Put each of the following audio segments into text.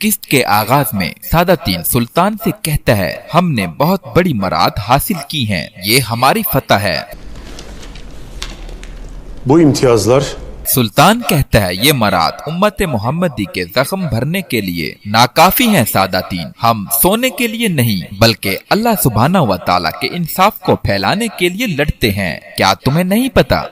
किस्त के आगाज में सादातीन सुल्तान से कहता है, हमने बहुत बड़ी मराद हासिल की हैं, ये हमारी फतह है। Bu imtiyazlar सुल्तान कहता है, ये मराद उम्मत मोहम्मदी के जख्म भरने के लिए नाकाफी हैं सादातीन। हम सोने के लिए नहीं बल्कि अल्लाह सुब्हानहू व तआला के इंसाफ को फैलाने के लिए लड़ते हैं। क्या तुम्हें नहीं पता?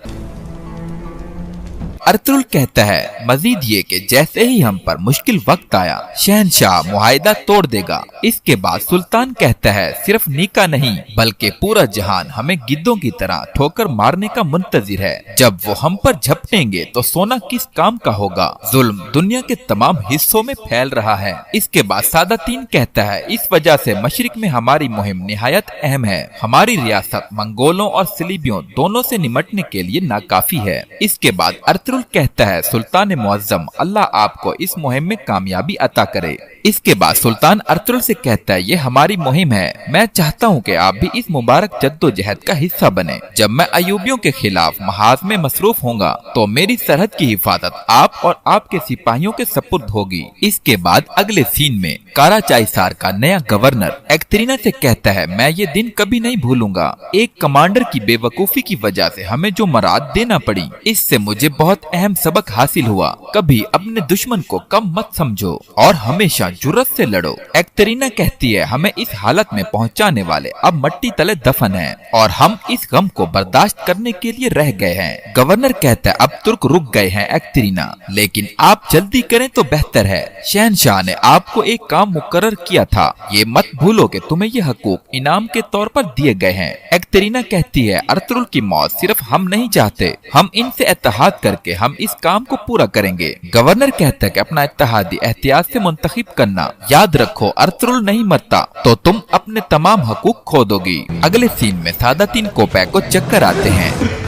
अर्तुगरुल कहता है, मजीद ये कि जैसे ही हम पर मुश्किल वक्त आया, शहनशाह मुआहिदा तोड़ देगा। इसके बाद सुल्तान कहता है, सिर्फ नीका नहीं बल्कि पूरा जहान हमें गिद्धों की तरह ठोकर मारने का मुंतजिर है। जब वो हम पर झपटेंगे तो सोना किस काम का होगा। जुल्म दुनिया के तमाम हिस्सों में फैल रहा है। इसके बाद सादातीन कहता है, इस वजह से मशरिक में हमारी मुहिम निहायत अहम है। हमारी रियासत मंगोलों और सलीबियों दोनों से निमटने के लिए नाकाफी है। इसके बाद अर्तुगरुल कहता है, सुल्तान मुअज्जम, अल्लाह आपको इस मुहिम में कामयाबी अता करे। इसके बाद सुल्तान अर्तुगरुल से कहता है, ये हमारी मुहिम है। मैं चाहता हूँ कि आप भी इस मुबारक जद्दोजहद का हिस्सा बने। जब मैं अयूबियों के खिलाफ महाज में मसरूफ होऊंगा तो मेरी सरहद की हिफाजत आप और आपके सिपाहियों के सपुर्द होगी। इसके बाद अगले सीन में काराचाईसार का नया गवर्नर एक्तरीना से कहता है, मैं ये दिन कभी नहीं भूलूंगा। एक कमांडर की बेवकूफी की वजह से हमें जो मराद देना पड़ी, इससे मुझे बहुत अहम सबक हासिल हुआ। कभी अपने दुश्मन को कम मत समझो और हमेशा जुर्रत से लड़ो। एक्तरीना कहती है, हमें इस हालत में पहुंचाने वाले अब मट्टी तले दफन हैं और हम इस गम को बर्दाश्त करने के लिए रह गए हैं। गवर्नर कहता है, अब तुर्क रुक गए हैं एक्तरीना, लेकिन आप जल्दी करें तो बेहतर है। शहनशाह ने आपको एक काम मुकर्रर किया था, ये मत भूलो कि तुम्हें ये हकूक इनाम के तौर पर दिए गए हैं। एक्तरीना कहती है, अर्तुगरुल की मौत सिर्फ हम नहीं चाहते, हम इनसे इत्तेहाद करके हम इस काम को पूरा करेंगे। गवर्नर कहता है कि अपना इत्तेहादी एहतियात से मुंतखब करना। याद रखो, अर्तुगरुल नहीं मरता तो तुम अपने तमाम हकूक खो दोगी। अगले सीन में सादातीन कोपैक को चक्कर आते हैं।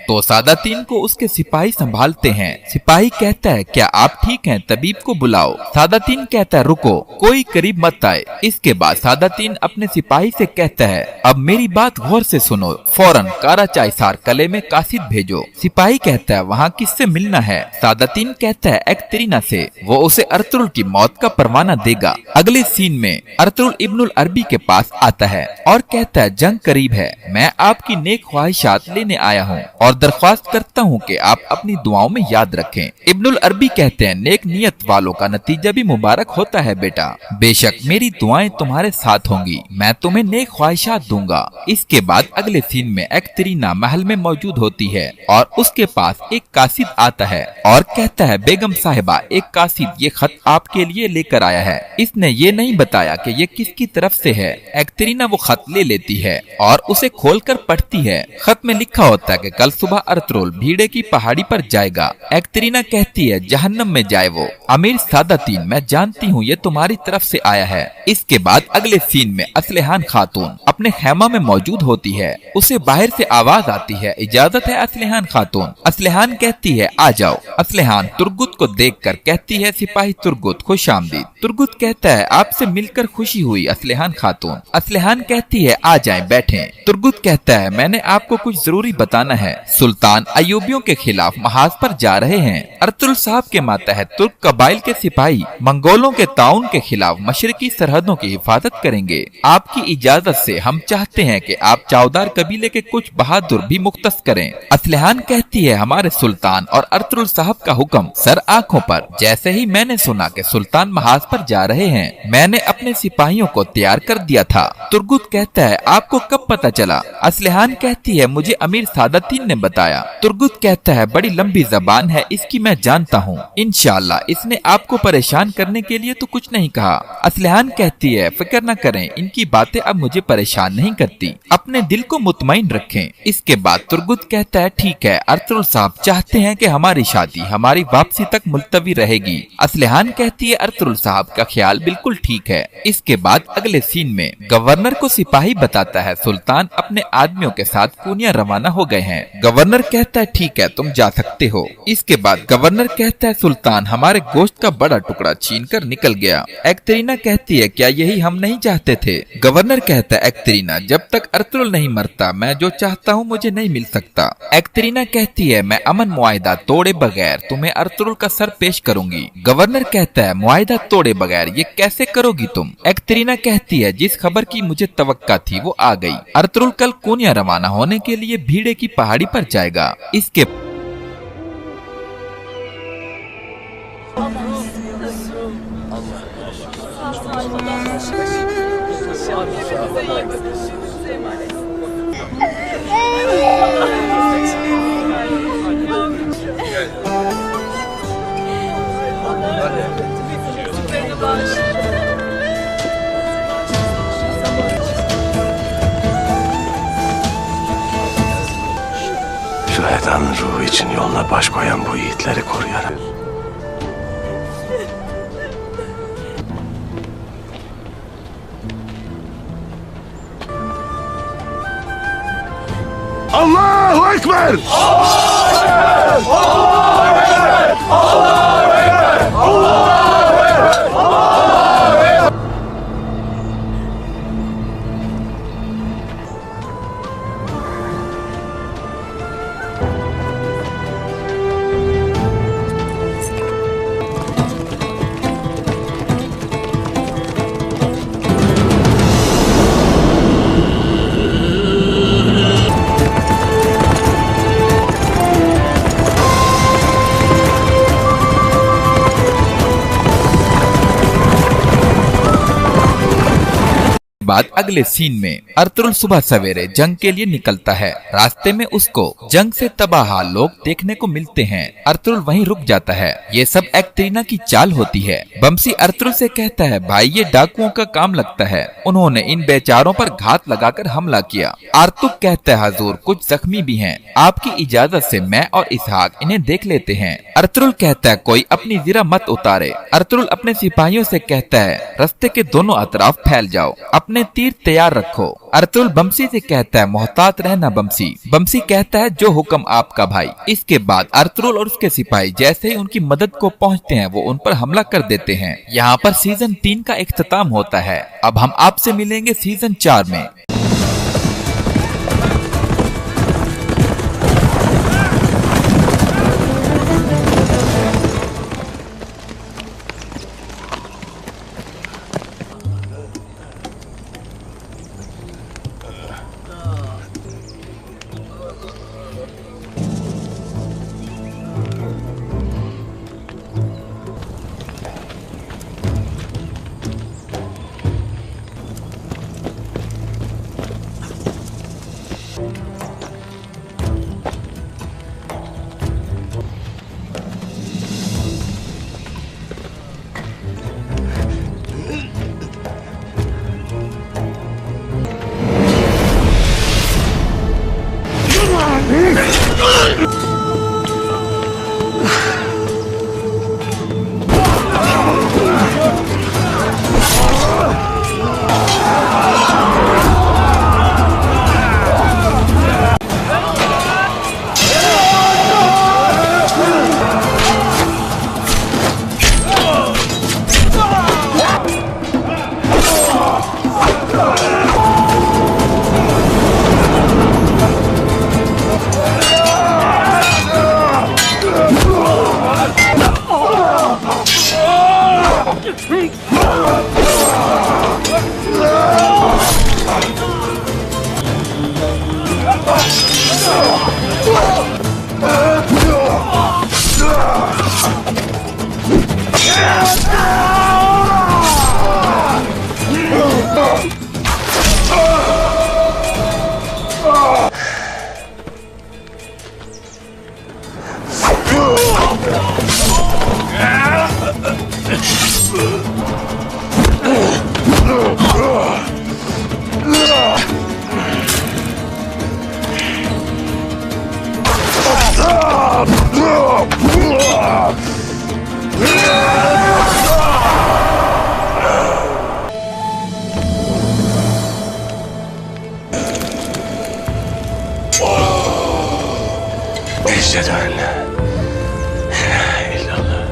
तो सादातीन को उसके सिपाही संभालते हैं। सिपाही कहता है, क्या आप ठीक हैं? तबीब को बुलाओ। सादातीन कहता है, रुको, कोई करीब मत आए। इसके बाद सादातीन अपने सिपाही से कहता है, अब मेरी बात गौर से सुनो, फौरन काराचाईसार कले में कासिद भेजो। सिपाही कहता है, वहाँ किससे मिलना है? सादातीन कहता है, एक्तरीना से, वो उसे अर्तुगरुल की मौत का परवाना देगा। अगले सीन में अर्तुगरुल इब्नुल अरबी के पास आता है और कहता है, जंग करीब है, मैं आपकी नेक ख्वाहिशात लेने आया हूँ और दरख्वास्त करता हूँ कि आप अपनी दुआओं में याद रखें। इब्नुल अरबी कहते हैं, नेक नियत वालों का नतीजा भी मुबारक होता है बेटा। बेशक मेरी दुआएं तुम्हारे साथ होंगी, मैं तुम्हें नेक ख्वाहिशात दूंगा। इसके बाद अगले सीन में एक्तरीना महल में मौजूद होती है और उसके पास एक कासिद आता है और कहता है, बेगम साहिबा, एक कासिद ये खत आपके लिए लेकर आया है। इसने ये नहीं बताया कि ये किसकी तरफ से है। एक्तरीना वो खत ले लेती है और उसे खोलकर पढ़ती है। खत में लिखा होता है कि कल सुबह अर्तुगरुल भीड़े की पहाड़ी पर जाएगा। एक्तरीना कहती है, जहन्नम में जाए वो। अमीर सादातीन, मैं जानती हूँ ये तुम्हारी तरफ से आया है। इसके बाद अगले सीन में असलहान खातून अपने खेमा में मौजूद होती है। उसे बाहर से आवाज आती है, इजाजत है असलहान खातून। असलहान कहती है, आ जाओ। असलहान तुर्गुत को देखकर कहती है, सिपाही तुर्गुत, खुश आमदीद। तुर्गुत कहता है, आपसे मिलकर खुशी हुई असलहान खातून। असलहान कहती है, आ जाएं, बैठें। तुर्गुत कहता है, मैंने आपको कुछ जरूरी बताना है। सुल्तान अयूबियों के खिलाफ महाज पर जा रहे हैं। अर्तुगरुल साहब के मातहत तुर्क कबाइल के सिपाही मंगोलों के ताउन के खिलाफ मशरकी सरहदों की हिफाजत करेंगे। आपकी इजाजत से हम चाहते हैं कि आप चौदार कबीले के कुछ बहादुर भी मुख्तस करें। असलहान कहती है, हमारे सुल्तान और अर्तुगरुल साहब का हुक्म सर आंखों पर। जैसे ही मैंने सुना कि सुल्तान महाज पर जा रहे हैं, मैंने अपने सिपाहियों को तैयार कर दिया था। तुर्गुत कहता है, आपको कब पता चला? असलहान कहती है, मुझे अमीर सादतीन ने बताया। तुर्गुत कहता है, बड़ी लंबी जबान है इसकी, मैं जानता हूँ। इंशाअल्लाह इसने आपको परेशान करने के लिए तो कुछ नहीं कहा। असलहान कहती है, फिक्र न करें, इनकी बातें अब मुझे परेशान नहीं करती, अपने दिल को मुतमईन रखें। इसके बाद तुर्गुत कहता है, ठीक है, अर्तुगरुल साहब चाहते हैं कि हमारी शादी हमारी वापसी तक मुलतवी रहेगी। असलहान कहती है, अर्तुगरुल साहब का ख्याल बिल्कुल ठीक है। इसके बाद अगले सीन में गवर्नर को सिपाही बताता है, सुल्तान अपने आदमियों के साथ कोनिया रवाना हो गए हैं। गवर्नर कहता है, ठीक है, तुम जा सकते हो। इसके बाद गवर्नर कहता है, सुल्तान हमारे गोश्त का बड़ा टुकड़ा छीनकर निकल गया। एक्तरीना कहती है, क्या यही हम नहीं चाहते थे? गवर्नर कहता है, एक्तरीना जब तक अर्तुगरुल नहीं मरता मैं जो चाहता हूँ मुझे नहीं मिल सकता। एक्तरीना कहती है, मैं अमन मुआहिदा तोड़े बगैर तुम्हें अर्तुगरुल का सर पेश करूंगी। गवर्नर कहता है, मुआहिदा तोड़े बगैर ये कैसे करोगी तुम? एक्तरीना कहती है, जिस खबर की मुझे तवक्का थी वो आ गई। अर्तुगरुल कल कोनिया रवाना होने के लिए भीड़े की पहाड़ी पर जाएगा। इसके Şühedanın ruhu için yoluna baş koyan bu yiğitleri koruyarak. Allahu Ekber! Allahu Ekber! Allahu Ekber! Allahu Ekber! Allahu Ekber! Allahu Ekber! बाद अगले सीन में अर्तुगरुल सुबह सवेरे जंग के लिए निकलता है। रास्ते में उसको जंग से तबाह लोग देखने को मिलते हैं। अर्तुगरुल वहीं रुक जाता है। ये सब एक्तरीना की चाल होती है। बमसी अर्तुगरुल से कहता है, भाई ये डाकुओं का काम लगता है, उन्होंने इन बेचारों पर घात लगाकर हमला किया। अर्तुग कहता है, हजूर कुछ जख्मी भी हैं, आपकी इजाजत से मैं और इसहाक इन्हें देख लेते हैं। अर्तुगरुल कहता है, कोई अपनी जिरा मत उतारे। अर्तुगरुल अपने सिपाहियों से कहता है, रास्ते के दोनों अतराफ फैल जाओ, अपने तीर तैयार रखो। अर्तुगरुल बमसी से कहता है, मोहतात रहना बमसी। बमसी कहता है, जो हुक्म आपका भाई। इसके बाद अर्तुगरुल और उसके सिपाही जैसे ही उनकी मदद को पहुंचते हैं वो उन पर हमला कर देते हैं। यहाँ पर सीजन 3 का इख्तिताम होता है। अब हम आपसे मिलेंगे सीजन 4 में। Eşhedü en la ilahe illallah.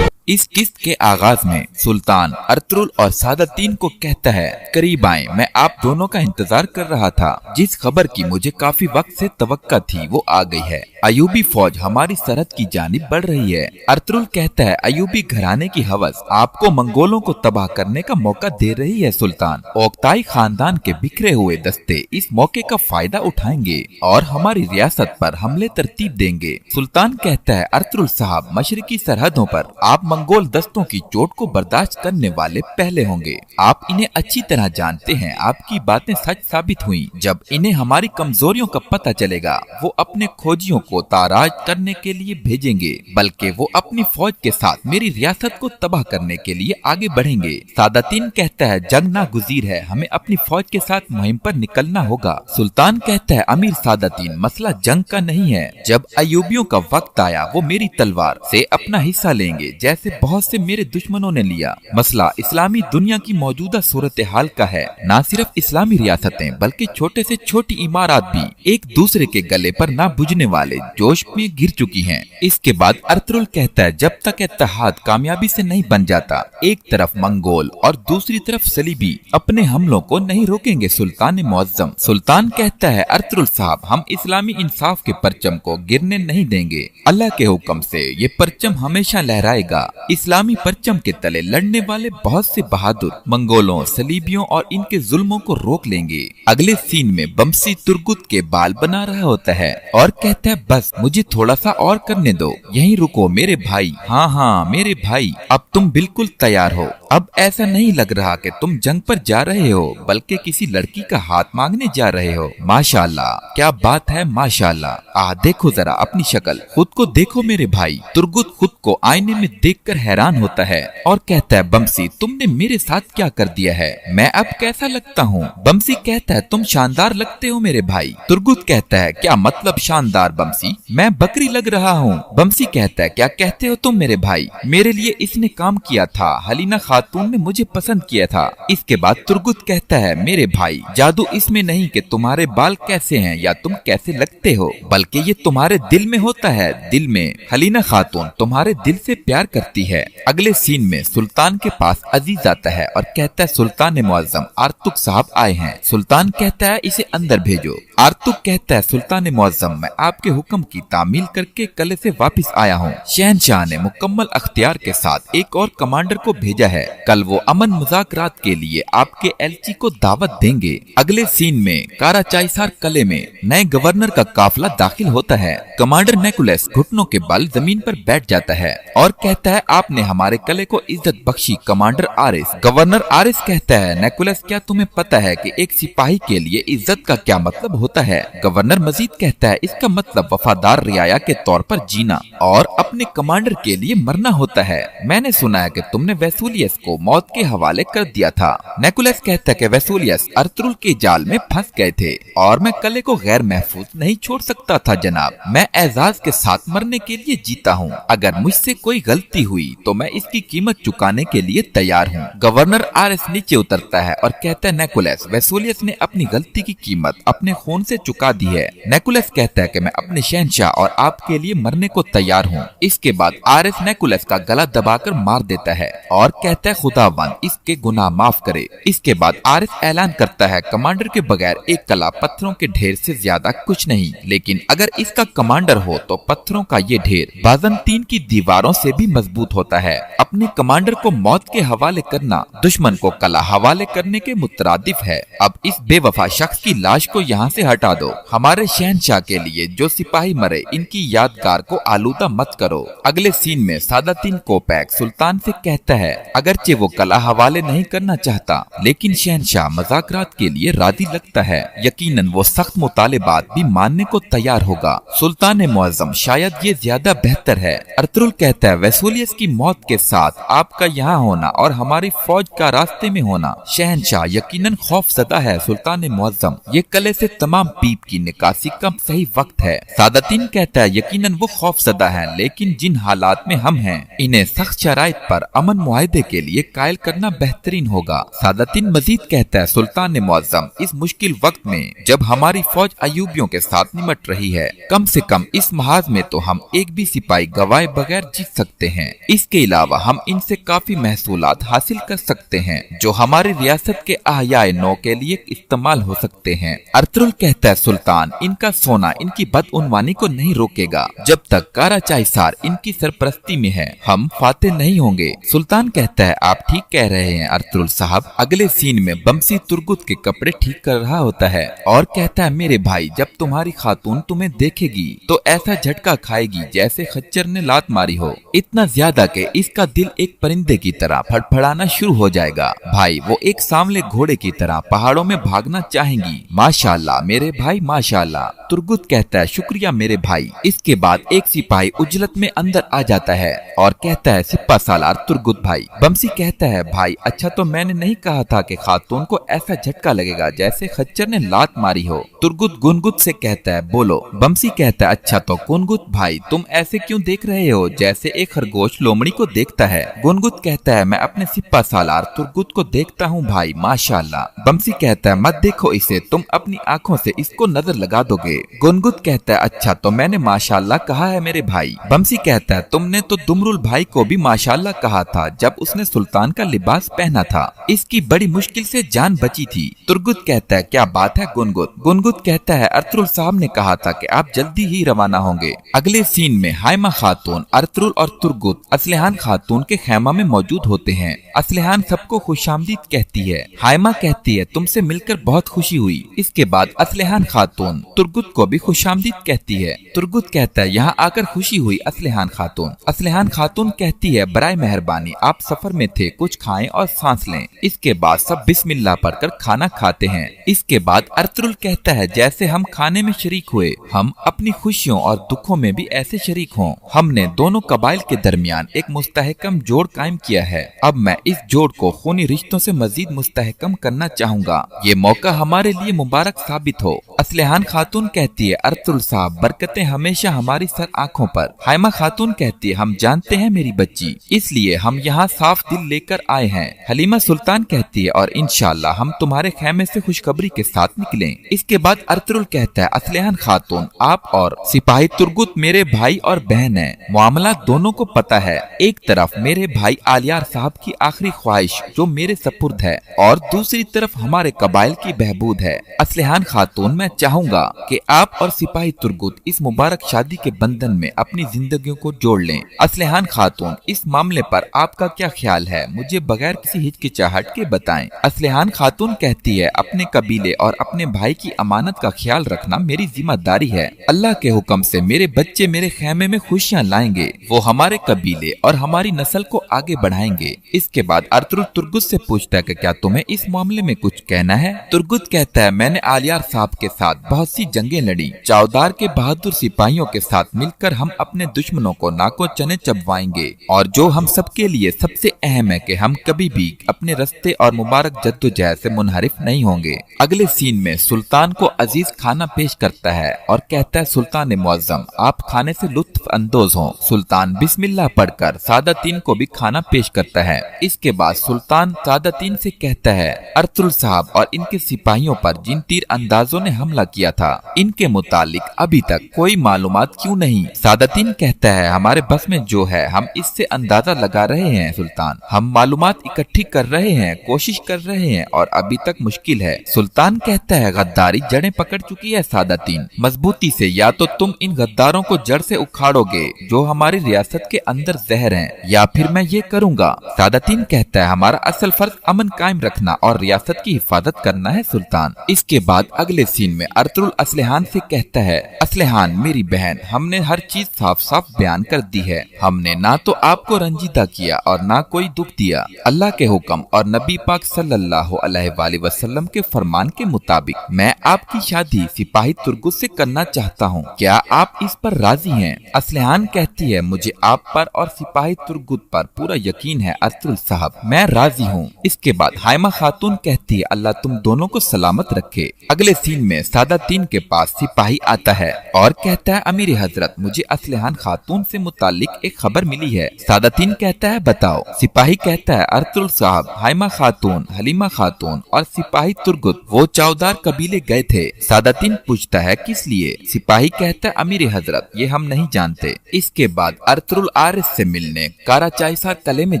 इस किस्त के आगाज में सुल्तान अर्तुगरुल और सादातीन को कहता है, करीब आए, मैं आप दोनों का इंतजार कर रहा था। जिस खबर की मुझे काफी वक्त से तवक्का थी वो आ गई है। अयूबी फौज हमारी सरहद की जानिब बढ़ रही है। अर्तुगरुल कहता है, अयूबी घराने की हवस आपको मंगोलों को तबाह करने का मौका दे रही है सुल्तान। ओक्ताई खानदान के बिखरे हुए दस्ते इस मौके का फायदा उठाएंगे और हमारी रियासत पर हमले तरतीब देंगे। सुल्तान कहता है, अर्तुगरुल साहब, मशरकी सरहदों पर आप मंगोल दस्तों की चोट को बर्दाश्त करने वाले पहले होंगे। आप इन्हें अच्छी तरह जानते हैं। आपकी बातें सच साबित हुई। जब इन्हें हमारी कमजोरियों का पता चलेगा वो अपने खोजियों को ताराज करने के लिए भेजेंगे, बल्कि वो अपनी फौज के साथ मेरी रियासत को तबाह करने के लिए आगे बढ़ेंगे। सादातीन कहता है, जंग नागुजीर है, हमें अपनी फौज के साथ मुहिम पर निकलना होगा। सुल्तान कहता है, अमीर सादातीन, मसला जंग का नहीं है। जब अयूबियों का वक्त आया वो मेरी तलवार से अपना हिस्सा लेंगे, जैसे बहुत से मेरे दुश्मनों ने लिया। मसला इस्लामी दुनिया की मौजूदा सूरत हाल का है। न सिर्फ इस्लामी रियासतें बल्कि छोटे से छोटी इमारत भी एक दूसरे के गले पर ना बुझने वाले जोश में गिर चुकी हैं। इसके बाद अर्तुगरुल कहता है, जब तक इत्तेहाद कामयाबी से नहीं बन जाता, एक तरफ मंगोल और दूसरी तरफ सलीबी अपने हमलों को नहीं रोकेंगे। सुल्तान मुअज्जम। सुल्तान कहता है, अर्तुगरुल साहब, हम इस्लामी इंसाफ के परचम को गिरने नहीं देंगे। अल्लाह के हुक्म से ये परचम हमेशा लहराएगा। इस्लामी परचम के तले लड़ने वाले बहुत से बहादुर मंगोलों, सलीबियों और इनके जुल्मों को रोक लेंगे। अगले सीन में बमसी तुर्गुत के बाल बना रहा होता है और कहता है, बस मुझे थोड़ा सा और करने दो, यहीं रुको मेरे भाई। हाँ हाँ मेरे भाई, अब तुम बिल्कुल तैयार हो। अब ऐसा नहीं लग रहा कि तुम जंग पर जा रहे हो, बल्कि किसी लड़की का हाथ मांगने जा रहे हो। माशाल्लाह, क्या बात है, माशाल्लाह। देखो जरा अपनी शक्ल, खुद को देखो मेरे भाई। तुर्गुत खुद को आईने में देखकर हैरान होता है और कहता है बमसी तुमने मेरे साथ क्या कर दिया है, मैं अब कैसा लगता हूँ। बमसी कहता है तुम शानदार लगते हो मेरे भाई। तुर्गुत कहता है क्या मतलब शानदार बमसी, मैं बकरी लग रहा हूँ। बमसी कहता है क्या कहते हो तुम मेरे भाई, मेरे लिए इसने काम किया था, हलीना खातून ने मुझे पसंद किया था। इसके बाद तुर्गुत कहता है मेरे भाई जादू इसमें नहीं कि तुम्हारे बाल कैसे हैं या तुम कैसे लगते हो, बल्कि ये तुम्हारे दिल में होता है, दिल में। हलीना खातून तुम्हारे दिल से प्यार करती है। अगले सीन में सुल्तान के पास अजीज आता है और कहता है सुल्तान मुअज्जम आर्तुक साहब आए हैं। सुल्तान कहता है इसे अंदर भेजो। आर्तुक कहता है सुल्तान मुअज्जम मैं आपके हुक्म की तामील करके कल से वापस आया हूँ। शहनशाह ने मुकम्मल अख्तियार के साथ एक और कमांडर को भेजा है, कल वो अमन मुज़ाकरात के लिए आपके एलची को दावत देंगे। अगले सीन में काराचाईसार कले में नए गवर्नर का काफिला दाखिल होता है। कमांडर नेकुलस घुटनों के बल जमीन पर बैठ जाता है और कहता है आपने हमारे कले को इज्जत बख्शी कमांडर आरिस। गवर्नर आरिस कहता है नेकुलस क्या तुम्हें पता है कि एक सिपाही के लिए इज्जत का क्या मतलब होता है। गवर्नर मजीद कहता है इसका मतलब वफादार रियाया के तौर पर जीना और अपने कमांडर के लिए मरना होता है। मैंने सुना है कि तुमने वेसूलियस को मौत के हवाले कर दिया था। नेकुलस कहता है कि वेसूलियस अर्तुगरुल के जाल में फंस गए थे और मैं कले को गैर महफूज नहीं छोड़ सकता था जनाब, मैं एजाज के साथ मरने के लिए जीता हूँ। अगर मुझसे कोई गलती हुई तो मैं इसकी कीमत चुकाने के लिए तैयार हूँ। गवर्नर आरिस नीचे उतरता है और कहता है नेकुलस वेसूलियस ने अपनी गलती की कीमत अपने खून से चुका दी है। नेकुलस कहता है कि मैं अपने शहंशाह और आपके लिए मरने को तैयार हूँ। इसके बाद आरिस नेकुलस का गला दबाकर मार देता है और कहता है खुदावंद इसके गुनाह माफ करे। इसके बाद आरिस ऐलान करता है कमांडर के बगैर एक कला पत्थरों के ढेर से ज्यादा कुछ नहीं, लेकिन अगर इसका कमांडर हो तो पत्थरों का ये ढेर बाज़ंतीन की दीवारों से भी मजबूत होता है। अपने कमांडर को मौत के हवाले करना दुश्मन को कला हवाले करने के मुतरादिफ है। अब इस बेवफा शख्स की लाश को यहाँ से हटा दो। हमारे शहंशाह के लिए जो सिपाही मरे इनकी यादगार को आलूदा मत करो। अगले सीन में सादातीन कोपैक सुल्तान से कहता है अगरचे वो कला हवाले नहीं करना चाहता लेकिन शहंशाह मुज़ाकरात के लिए राजी लगता है। यकीनन वो सख्त मुतालिबात भी मानने को तैयार होगा। सुल्तान मुअज्जम शायद ये ज्यादा बेहतर है। अर्तुगरुल कहता है वेसूलियस की मौत के साथ आपका यहाँ होना और हमारी फौज का रास्ते में होना। शहंशाह यकीनन खौफज़दा है सुल्तान मुअज्जम, ये कले से तमाम पीप की निकासी का सही वक्त है। सादातीन कहता है यकीनन वो खौफज़दा है लेकिन जिन हालात में हम हैं इन्हें सख्त शराइत पर अमन मुआहदे के लिए कायल करना बेहतरीन होगा। सादातीन मजीद कहता है सुल्तान मुअज्जम इस मुश्किल वक्त में जब हमारी फौज अयूबियों के साथ निमट रही है कम से कम इस महाज में तो हम एक भी सिपाही गवाए बगैर जीत सकते हैं। इसके अलावा हम इनसे काफी महसूलात हासिल कर सकते हैं जो हमारी रियासत के अहयाए नौ के लिए इस्तेमाल हो सकते हैं। अर्तुगरुल कहता है सुल्तान इनका सोना इनकी बदउनवानी को नहीं रोकेगा, जब तक काराचाईसार इनकी सरपरस्ती में है हम फाते नहीं होंगे। सुल्तान कहता है आप ठीक कह रहे हैं अर्तुगरुल साहब। अगले सीन में बमसी तुर्गुत के कपड़े ठीक कर रहा होता है और कहता है मेरे भाई जब तुम्हारी खातून तुम्हें देखेगी तो ऐसा झटका खाएगी जैसे खच्चर ने लात मारी हो, इतना ज्यादा कि इसका दिल एक परिंदे की तरह फड़फड़ाना शुरू हो जाएगा। भाई वो एक सांवले घोड़े की तरह पहाड़ों में भागना चाहेंगी। माशाल्लाह मेरे भाई माशाल्लाह। तुर्गुत कहता है शुक्रिया मेरे भाई। इसके बाद एक सिपाही उजलत में अंदर आ जाता है और कहता है सिप्पा सालार तुर्गुत भाई। बमसी कहता है भाई अच्छा तो मैंने नहीं कहा था कि खातून को ऐसा झटका लगेगा जैसे खच्चर ने लात मारी हो। तुर्गुत गुनगुत से कहता है बोलो। बमसी कहता है अच्छा तो गुनगुत भाई तुम ऐसे क्यों देख रहे हो जैसे एक खरगोश लोमड़ी को देखता है। गुनगुत कहता है मैं अपने सिप्पा सालार तुर्गुत को देखता हूँ भाई माशाल्लाह। बमसी कहता है मत देखो इसे, तुम अपनी आँखों से इसको नजर लगा दोगे। गुनगुत कहता है अच्छा तो मैंने माशाल्लाह कहा है मेरे भाई। बमसी कहता है तुमने तो दुमरुल भाई को भी माशाल्लाह कहा था जब उसने सुल्तान का लिबास पहना था, इसकी बड़ी मुश्किल से जान बची थी। तुर्गुत कहता है क्या बात है गुनगुत। गुनगुत कहता है अर्तुगरुल साहब ने कहा था कि आप जल्दी ही रवाना होंगे। अगले सीन में हाइमा खातून अर्तुगरुल और तुर्गुत असलिहान खातून के खैमा में मौजूद होते हैं। असलिहान सबको खुशामदीद कहती है। हाइमा कहती है तुमसे मिलकर बहुत खुशी हुई। इसके बाद असलिहान खातून तुर्गुत को भी खुशामदीद कहती है। तुर्गुत कहता है यहाँ आकर खुशी हुई असलिहान खातून। असलिहान खातून कहती है बराए मेहरबानी आप सफर में थे, कुछ खाएं और सांस लें। इसके बाद सब बिस्मिल्लाह पढ़कर खाना खाते हैं। इसके बाद अर्तुरुल कहता है जैसे हम खाने में शरीक हुए, हम अपनी खुशियों और दुखों में भी ऐसे शरीक हों। हमने दोनों कबाइल के दरमियान एक मुस्तहकम जोड़ कायम किया है। अब मैं इस जोड़ को खूनी रिश्तों से मजीद मुस्तहकम करना चाहूँगा। ये मौका हमारे लिए मुबारक साबित हो। असलिहान खातून कहती है अर्तुरुल साहब बरकतें हमेशा हमारी सर आँखों पर। हाइमा खातून कहती है हम जानते हैं मेरी बच्ची, इसलिए हम यहाँ साफ दिल लेकर आए हैं। हलीमा सुल्तान कहती है और इंशाअल्लाह हम तुम्हारे खेमे से खुशखबरी के साथ निकलें। इसके बाद अर्तुरुल कहता है असलिहान खातून आप और सिपाही तुर्गुत मेरे भाई और बहन है। मामला दोनों को पता है। एक तरफ मेरे भाई आलियार साहब की आखिरी ख्वाहिश जो मेरे सपुर्द है और दूसरी तरफ हमारे कबाइल की बहबूद है। असलिहान खातून मैं चाहूँगा कि आप और सिपाही तुर्गुत इस मुबारक शादी के बंधन में अपनी जिंदगियों को जोड़ लें। असलिहान खातून इस मामले पर आपका क्या ख्याल है, मुझे बगैर किसी हिचकिचाहट के बताएं। असलिहान खातून कहती है अपने कबीले और अपने भाई की अमानत का ख्याल रखना मेरी जिम्मेदारी है। अल्लाह के हुक्म से मेरे बच्चे मेरे खेमे में खुशियाँ लाएंगे, वो हमारे कबीले और हमारी नस्ल को आगे बढ़ाएंगे। इसके बाद अर्तुरुल तुर्गुत से पूछता है कि क्या तुम्हें इस मामले में कुछ कहना है। तुर्गुत कहता है मैंने आलियार साहब के साथ बहुत सी जंगें लड़ी। चौदार के बहादुर सिपाहियों के साथ मिलकर हम अपने दुश्मनों को नाको चने चबवाएंगे और जो हम सबके लिए सबसे अहम है कि हम कभी भी अपने रास्ते और मुबारक जद्दोजहद से मुनहरिफ नहीं होंगे। अगले सीन में सुल्तान को अजीज खाना पेश करता है और कहता है सुल्तान मुअज्जम आप खाने से लुत्फ अंदोज हों। सुल्तान बिस्मिल्लाह पढ़कर सादातीन को भी खाना पेश करता है। इसके बाद सुल्तान सादातीन से कहता है अर्तुरुल साहब और इनके सिपाहियों पर जिन तीर अंदाजों ने हमला किया था इनके मुतालिक अभी तक कोई मालूमात क्यों नहीं। सादातीन कहता है हमारे बस में जो है हम इससे अंदाजा लगा रहे हैं सुल्तान, हम मालूमात इकट्ठी कर रहे हैं, कोशिश कर रहे हैं और अभी तक मुश्किल है। सुल्तान कहता है गद्दारी जड़ें पकड़ चुकी है सादातीन, मजबूती से या तो तुम इन गद्दारों को जड़ से उखाड़ोगे जो हमारी रियासत के अंदर जहर हैं, या फिर मैं ये करूँगा। सादातीन कहता है हमारा असल फर्ज अमन कायम रखना और रियासत की हिफाजत करना है सुल्तान। इसके बाद अगले सीन में अर्तुरुल असलिहान से कहता है असलिहान मेरी बहन हमने हर चीज साफ साफ बयान कर दी है। हमने ना तो आपको रंजीदा किया और ना कोई दुख दिया। अल्लाह के हुक्म और नबी पाक सल्लल्लाहु अलैहि वसल्लम के फरमान के मुताबिक मैं आपकी शादी सिपाही तुर्गुत से करना चाहता हूँ। क्या आप इस पर राजी हैं? असलिहान कहती है मुझे आप पर और सिपाही तुर्गुत पर पूरा यकीन है अर्तुरुल साहब, मैं राजी हूँ। इसके बाद हाइमा खातून कहती है अल्लाह तुम दोनों को सलामत रखे। अगले सीन में सादातीन के पास सिपाही आता है और कहता है अमीर हजरत मुझे असलिहान खातून से मुतालिक एक खबर मिली है। सादातीन कहता है बताओ। सिपाही कहता है अर्तुरुल साहब हाइमा खातून, हलीमा खातून और सिपाही तुर्गुत वो चौदार कबीले गए थे। सादातीन पूछता है किस लिए? सिपाही कहता है अमीर हजरत ये हम नहीं जानते। इसके बाद अर्तुरुल आरिस से मिलने काराचाइसार कले में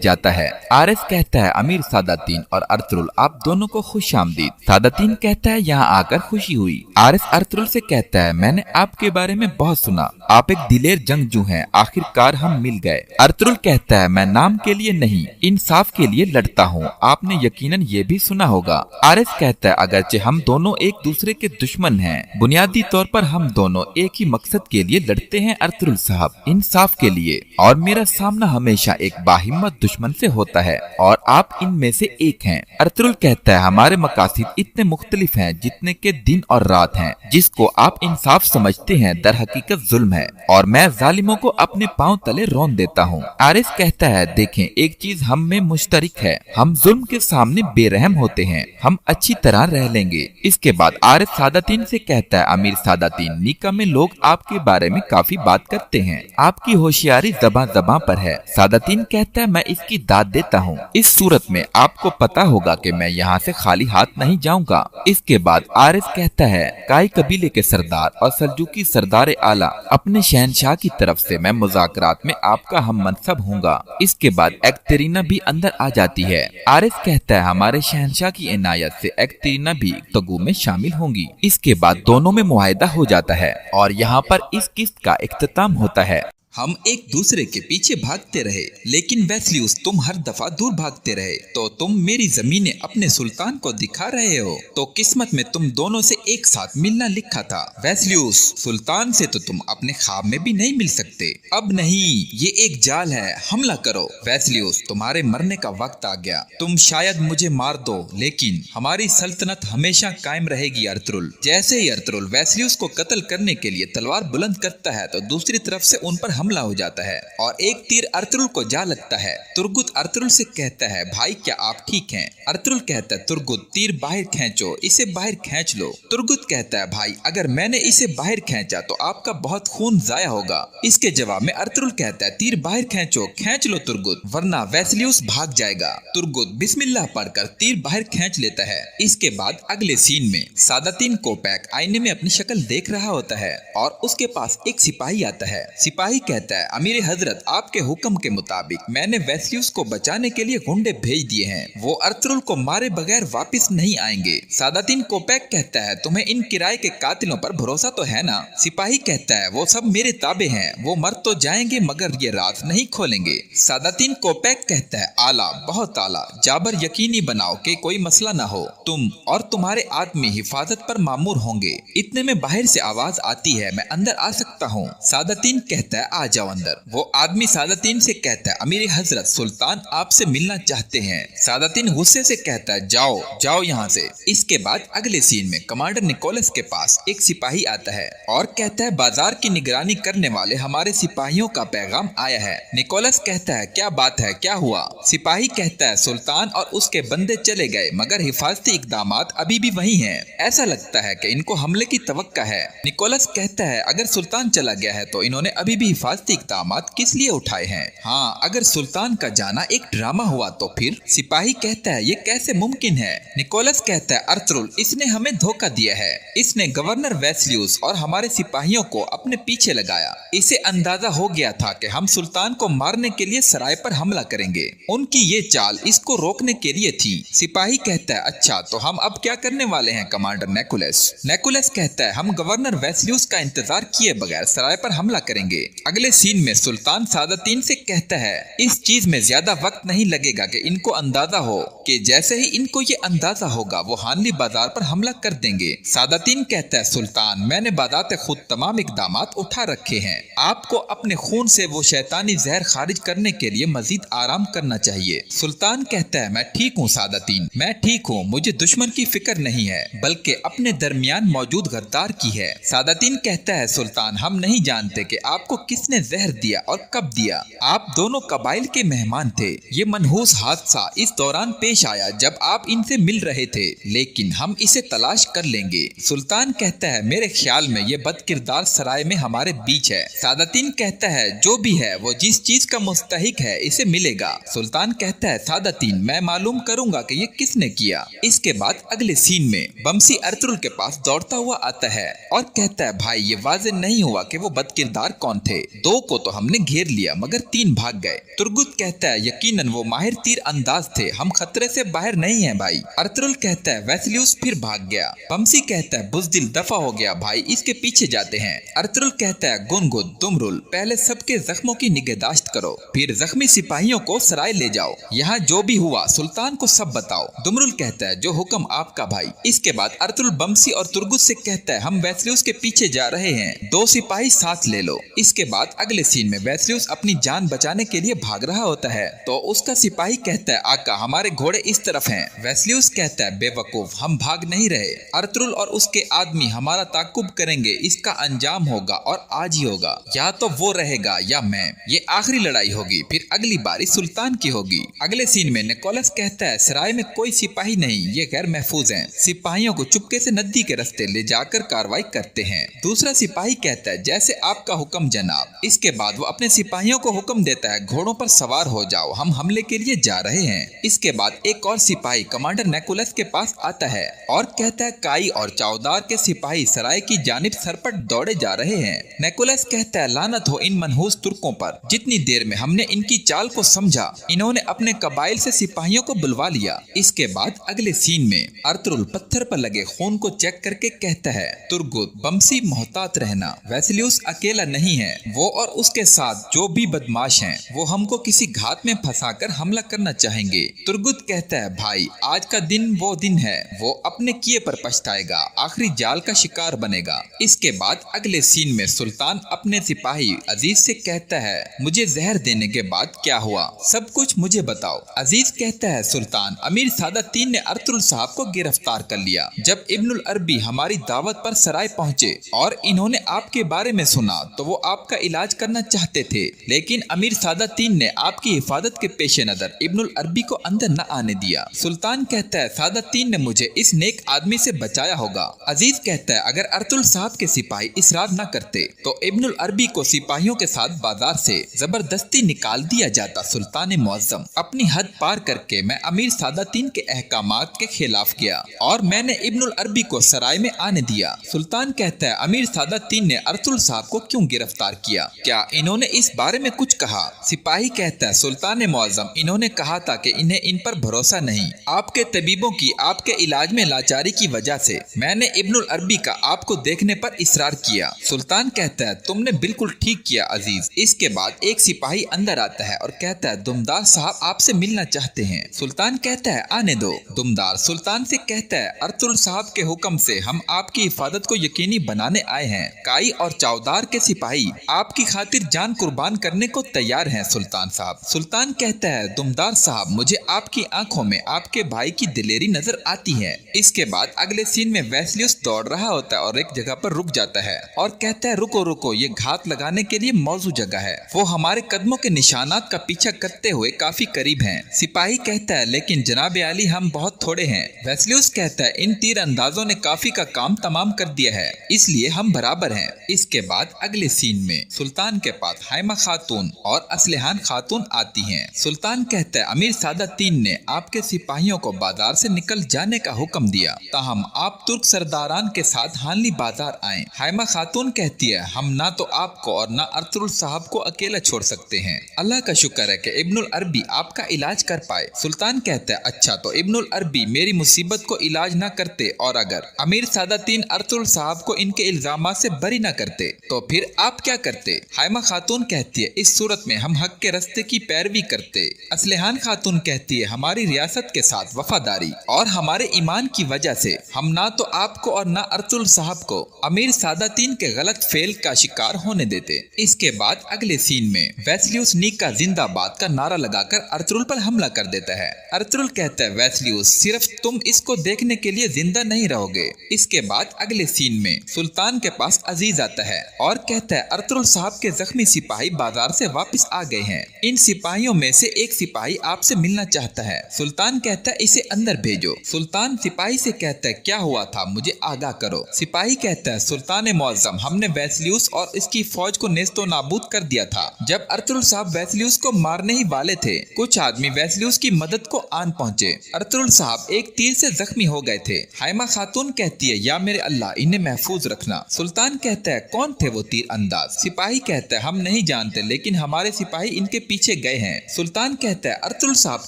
जाता है। आरिस कहता है अमीर सादातीन और अर्तुरुल आप दोनों को खुश आमदीद। सादातीन कहता है यहाँ आकर खुशी हुई। आरिस अर्तुरुल से कहता है मैंने आपके बारे में बहुत सुना, आप एक दिलेर जंगजू हैं, आखिरकार हम मिल गए। अर्तुरुल कहता है मैं नाम के लिए नहीं इंसाफ के लिए लड़ता हूँ, आपने यकीनन ये भी सुना होगा। आरिस कहता है अगरचे हम दोनों एक दूसरे के दुश्मन हैं, बुनियादी तौर पर हम दोनों एक ही मकसद के लिए लड़ते हैं अर्तुरुल साहब, इंसाफ के लिए, और मेरा सामना हमेशा एक बाहिम्मत दुश्मन से होता है और आप इनमें से एक हैं। अर्तुरुल कहता है हमारे मकासद इतने मुख्तलिफ हैं जितने के दिन और रात हैं। जिसको आप इंसाफ समझते हैं दर हकीकत जुल्म है और मैं जालिमों को अपने पांव तले रौंद देता हूँ। आरिस कहता है देखें एक चीज हम में मुश्तरिक है, हम जुल्म के सामने बेरहम होते हैं, हम अच्छी तरह रह लेंगे। इसके बाद आरिस सादातीन से कहता है अमीर सादातीन निका में लोग आपके बारे में काफी बात करते हैं, आपकी होशियारी ज़बां पर है। सादातीन कहता है मैं इसकी दाद देता हूँ, इस सूरत में आपको पता होगा कि मैं यहाँ से खाली हाथ नहीं जाऊँगा। इसके बाद आरिस कहता है काई कबीले के सरदार और सल्जूकी सरदार आला अपने शहनशाह की तरफ से मैं मुज़ाकरात में आपका हम मनसब हूँगा। इसके बाद एक्तरीना भी अंदर आ जाती है। आरिस कहता है हमारे शहनशाह की इनायत से एक्तरीना भी तगु में शामिल होंगी। इसके बाद दोनों में मुआहिदा हो जाता है और यहाँ पर इस किस्त का इख्तिताम होता है। हम एक दूसरे के पीछे भागते रहे, लेकिन वेस्लियस तुम हर दफा दूर भागते रहे, तो तुम मेरी जमीनें अपने सुल्तान को दिखा रहे हो, तो किस्मत में तुम दोनों से एक साथ मिलना लिखा था। वेस्लियस, सुल्तान से तो तुम अपने ख्वाब में भी नहीं मिल सकते। अब नहीं, ये एक जाल है, हमला करो। वेस्लियस, तुम्हारे मरने का वक्त आ गया। तुम शायद मुझे मार दो, लेकिन हमारी सल्तनत हमेशा कायम रहेगी अर्तुगरुल। जैसे ही अर्तुगरुल वेस्लियस को कत्ल करने के लिए तलवार बुलंद करता है तो दूसरी तरफ से उन पर हमला हो जाता है और एक तीर अर्तुगरुल को जा लगता है। तुर्गुत अर्तुगरुल से कहता है, भाई क्या आप ठीक हैं? अर्तुगरुल कहता है, तुर्गुत तीर बाहर खींचो, इसे बाहर खींच लो। तुर्गुत कहता है, भाई अगर मैंने इसे बाहर खींचा तो आपका बहुत खून जाया होगा। इसके जवाब में अर्तुगरुल कहता है, तीर बाहर खींचो, खींच लो तुर्गुत, वरना वेस्लियस भाग जाएगा। तुर्गुत बिस्मिल्लाह पढ़कर तीर बाहर खींच लेता है। इसके बाद अगले सीन में सादातीन कोपैक आईने में अपनी शक्ल देख रहा होता है और उसके पास एक सिपाही आता है। सिपाही कहता है, अमीर हजरत, आपके हुक्म के मुताबिक मैंने वेस्लियस को बचाने के लिए गुंडे भेज दिए हैं। वो अर्तुगरुल को मारे बगैर वापस नहीं आएंगे। सादातीन कोपैक कहता है, तुम्हें इन किराए के कातिलों पर भरोसा तो है ना? सिपाही कहता है, वो सब मेरे ताबे हैं, वो मर तो जाएंगे मगर ये राज नहीं खोलेंगे। सादातीन कोपैक कहता है, आला, बहुत आला, जाबर यकीनी बनाओ कि कोई मसला ना हो। तुम और तुम्हारे आदमी हिफाजत पर मामूर होंगे। इतने में बाहर से आवाज आती है, मैं अंदर आ सकता हूँ? सादातीन कहता है, आ जाओ अंदर। वो आदमी सादातीन से कहता है, अमीर हजरत, सुल्तान आपसे मिलना चाहते हैं। सादातीन गुस्से से कहता है, जाओ जाओ यहाँ से। इसके बाद अगले सीन में कमांडर निकोलस के पास एक सिपाही आता है और कहता है, बाजार की निगरानी करने वाले हमारे सिपाहियों का पैगाम आया है। निकोलस कहता है, क्या बात है, क्या हुआ? सिपाही कहता है, सुल्तान और उसके बंदे चले गए मगर हिफाजती इकदामात अभी भी वही हैं। ऐसा लगता है कि इनको हमले की तवक्का है। निकोलस कहता है, अगर सुल्तान चला गया है तो इन्होंने अभी भी हिफाजती इकदामात किस लिए उठाए हैं? हाँ, अगर सुल्तान का जाना एक ड्रामा हुआ तो फिर? सिपाही कहता है, ये कैसे मुमकिन है? निकोलस कहता है, अर्तुगरुल, इसने हमें धोखा दिया है। इसने गवर्नर वेस्लियस और हमारे सिपाहियों को अपने पीछे लगाया। इसे अंदाजा हो गया था कि हम सुल्तान को मारने के लिए सराय पर हमला करेंगे। उनकी ये चाल इसको रोकने के लिए थी। सिपाही कहता है, अच्छा तो हम अब क्या करने वाले हैं कमांडर नेकुलस? नेकुलस कहता है, हम गवर्नर वेस्लियस का इंतजार किए बगैर सराय पर हमला करेंगे। अगले सीन में सुल्तान सादातीन से कहता है, इस चीज में ज्यादा वक्त नहीं लगेगा कि इनको अंदाजा हो कि जैसे ही इनको ये अंदाजा होगा वो हानली बाजार पर हमला कर देंगे। सादातीन कहता है, सुल्तान, मैंने बादाते खुद तमाम इकदामात उठा रखे हैं। आपको अपने खून से वो शैतानी जहर खारिज करने के लिए मजीद आराम करना चाहिए। सुल्तान कहता है, मैं ठीक हूँ सादातीन, मैं ठीक हूँ, मुझे दुश्मन की फिक्र नहीं है बल्कि अपने दरमियान मौजूद गद्दार की है। सादातीन कहता है, सुल्तान, हम नहीं जानते कि आपको किसने जहर दिया और कब दिया। आप दोनों कबाइल के मेहमान थे। ये मनहूस हादसा इस दौरान पेश आया जब आप इनसे मिल रहे थे, लेकिन हम इसे तलाश कर लेंगे। सुल्तान कहता है, मेरे ख्याल में ये बदकिरदार सराय में हमारे बीच है। सादातीन कहता है, जो भी है वो जिस चीज का मुस्तहिक है इसे मिलेगा। सुल्तान कहता है, सादातीन, मैं मालूम करूंगा कि ये किसने किया। इसके बाद अगले सीन में बमसी अर्तुगरुल के पास दौड़ता हुआ आता है और कहता है, भाई ये वाज़ेह नहीं हुआ कि वो बदकिरदार कौन थे। 2 को तो हमने घेर लिया मगर 3 भाग गए। तुर्गुत कहता है, यकीनन वो माहिर तीर अंदाज थे, हम खतरे से बाहर नहीं हैं भाई। अर्तुगरुल कहता है, वेस्लियस फिर भाग गया। बमसी कहता है, बुज़दिल, दफा हो गया भाई, इसके पीछे जाते हैं। अर्तुगरुल कहता है, गुनगुन, दुमरुल, पहले सबके जख्मों की निगहदाश्त करो, फिर जख्मी सिपाहियों को सराय ले जाओ, यहाँ जो भी हुआ सुल्तान को सब बताओ। दुमरुल कहता है, जो हुक्म आपका भाई। इसके बाद अर्तुगरुल बमसी और तुर्गुत से कहता है, हम वेस्लियस के पीछे जा रहे हैं, 2 सिपाही साथ ले लो। इसके बाद अगले सीन में वेस्लियस अपनी जान बचाने के लिए भाग रहा होता है तो उसका सिपाही कहता है, आका, हमारे घोड़े इस तरफ हैं। वेस्लियस कहता है, बेवकूफ, हम भाग नहीं रहे। अर्तुगरुल और उसके आदमी हमारा ताकुब करेंगे, इसका अंजाम होगा और आज ही होगा, या तो वो रहेगा या मैं। ये आखिरी लड़ाई होगी, फिर अगली बारी सुल्तान की होगी। अगले सीन में निकोलस कहता है, सराय में कोई सिपाही नहीं, ये गैर महफूज हैं। सिपाहियों को चुपके से नदी के रास्ते ले जाकर कार्रवाई करते हैं। दूसरा सिपाही कहता है, जैसे आपका हुक्म जनाब। इसके बाद वो अपने सिपाहियों को हुक्म देता है, घोड़ों पर सवार हो जाओ, हम हमले के लिए जा रहे हैं। इसके बाद एक और सिपाही कमांडर नेकुलस के पास आता है और कहता है, काई और चौदार के सिपाही सराय की जानिब सरपट दौड़े जा रहे हैं। नेकुलस कहता है, लानत हो इन मनहूस तुर्कों पर, जितनी देर में हमने इनकी चाल को समझा, इन्होंने अपने कबाइल से सिपाहियों को बुलवा लिया। इसके बाद अगले सीन में अर्तुगरुल पत्थर पर लगे खून को चेक करके कहता है, तुर्गुत, बमसी, मोहतात रहना, वेस्लियस अकेला नहीं है, वो और उसके साथ जो भी बदमाश हैं वो हमको किसी घात में फंसाकर हमला करना चाहेंगे। तुर्गुत कहता है भाई आज का दिन वो दिन है, वो अपने किए पर पछताएगा, आखिरी जाल का शिकार बनेगा। इसके बाद अगले सीन में सुल्तान अपने सिपाही अजीज से कहता है मुझे जहर देने के बाद क्या हुआ, सब कुछ मुझे बताओ। अजीज कहता है सुल्तान अमीर सादा III ने अर्तुगरुल साहब को गिरफ्तार कर लिया। जब इब्नुल अरबी हमारी दावत पर सराय पहुँचे और इन्होंने आपके बारे में सुना तो वो आपका इलाज करना चाहते थे, लेकिन अमीर सादा III ने आपकी हिफाजत के पेश नजर इब्नुल अरबी को अंदर न आने दिया। सुल्तान कहता है सादा III ने मुझे इस नेक आदमी से बचाया होगा। अजीज कहता है अगर अर्तुगरुल साहब के सिपाही इसरार न करते तो इब्नुल अरबी को सिपाहियों के साथ बाजार से जबरदस्ती निकाल दिया जाता। सुल्तान मुअज्जम अपनी हद पार करके मैं अमीर सादा III के अहकामात के खिलाफ गया और मैंने इब्नुल अरबी को सराय में आने दिया। सुल्तान कहता है अमीर सादा III ने अर्तुगरुल साहब को क्यों गिरफ्तार किया, क्या इन्होंने इस बारे में कुछ कहा? सिपाही कहता है सुल्तान मुअज्जम इन्होंने कहा था कि इन्हें इन पर भरोसा नहीं, आपके तबीबों की आपके इलाज में लाचारी की वजह से मैंने इब्नुल अरबी का आपको देखने पर इसरार किया। सुल्तान कहता है तुमने बिल्कुल ठीक किया अजीज। इसके बाद एक सिपाही अंदर आता है और कहता है दुमदार साहब आपसे मिलना चाहते हैं। सुल्तान कहता है आने दो। दुमदार सुल्तान से कहता है अर्तुगरुल साहब के हुक्म से हम आपकी हिफाजत को यकीनी बनाने आए हैं। काई और चौदार के सिपाही आपकी खातिर जान कुर्बान करने को तैयार हैं सुल्तान साहब। सुल्तान कहता है दुमदार साहब मुझे आपकी आंखों में आपके भाई की दिलेरी नजर आती है। इसके बाद अगले सीन में वेस्लियस दौड़ रहा होता है और एक जगह पर रुक जाता है और कहता है रुको रुको, ये घात लगाने के लिए मौजू जगह है, वो हमारे कदमों के निशानात का पीछा करते हुए काफी करीब हैं। सिपाही कहता है लेकिन जनाब आली हम बहुत थोड़े हैं। वेस्लियस कहता है इन तीर अंदाजों ने काफी का काम तमाम कर दिया है, इसलिए हम बराबर हैं। इसके बाद अगले सीन में सुल्तान के पास हाइमा खातून और असलहान खातून आती हैं। सुल्तान कहता है अमीर सादा III ने आपके सिपाहियों को बाजार से निकल जाने का हुक्म दिया, ताहम आप तुर्क सरदारान के साथ हानली बाजार आए। हाइमा खातून कहती है हम ना तो आपको और ना अर्तुगरुल साहब को अकेला छोड़ सकते हैं, अल्लाह का शुक्र है कि इब्नुल अरबी आपका इलाज कर पाए। सुल्तान कहता है अच्छा तो इब्नुल अरबी मेरी मुसीबत को इलाज ना करते और अगर अमीर सादा III अर्तुगरुल साहब को इनके इल्जामात से बरी ना करते तो फिर आप क्या करते? हाइमा खातून कहती है इस सूरत में हम हक के रास्ते की पैरवी करते। असलहान खातून कहती है हमारी रियासत के साथ वफादारी और हमारे ईमान की वजह से हम ना तो आपको और ना अर्तुगरुल साहब को अमीर सादा III के गलत फेल का शिकार होने देते। इसके बाद अगले सीन में वेस्लियस नीका जिंदाबाद का नारा लगाकर अर्तुगरुल पर हमला कर देता है। अर्तुगरुल कहता है वेस्लियस सिर्फ तुम इसको देखने के लिए जिंदा नहीं रहोगे। इसके बाद अगले सीन में सुल्तान के पास अजीज आता है और कहता है अर्तुगरुल साहब के जख्मी सिपाही बाजार से वापस आ गए हैं, इन सिपाहियों में से एक सिपाही आपसे मिलना चाहता है। सुल्तान कहता है इसे अंदर भेजो। सुल्तान सिपाही से कहता है क्या हुआ था मुझे आगाह करो। सिपाही कहता है सुल्तान मुअज्जम हमने वेस्लियस और इसकी फौज को नेस्तो नाबूद कर दिया था। जब अर्तुगरुल साहब वेस्लियस को मारने ही वाले थे कुछ आदमी वेस्लियस की मदद को आन पहुंचे। अर्तुगरुल साहब एक तीर से जख्मी हो गए थे। हाइमा खातून कहती है या मेरे अल्लाह इन्हें महफूज रखना। सुल्तान कहता है कौन थे वो तीर अंदाज? सिपाही कहता है हम नहीं जानते लेकिन हमारे सिपाही इनके पीछे गए हैं। सुल्तान कहता है अर्तुगरुल साहब